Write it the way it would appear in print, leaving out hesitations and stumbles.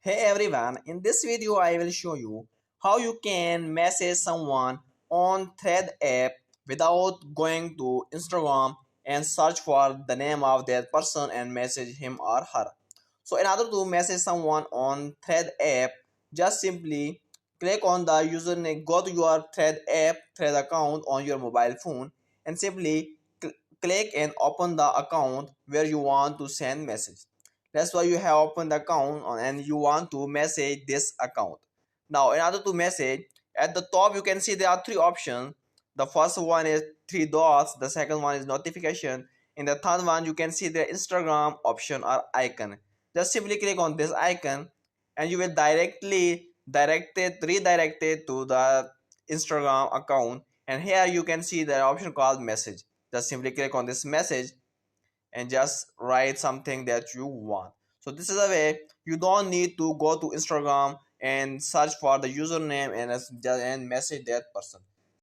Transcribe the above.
Hey everyone, in this video I will show you how you can message someone on Thread app without going to Instagram and search for the name of that person and message him or her. So in order to message someone on Thread app, just simply click on the username, go to your Thread app, Thread account on your mobile phone and simply click and open the account where you want to send message. That's why you have opened the account and you want to message this account. Now in order to message, at the top you can see there are three options. The first one is three dots, the second one is notification, and the third one you can see the Instagram option or icon. Just simply click on this icon and you will directly redirected to the Instagram account, and here you can see the option called message. Just simply click on this message and just write something that you want. So this is a way you don't need to go to Instagram and search for the username and message that person.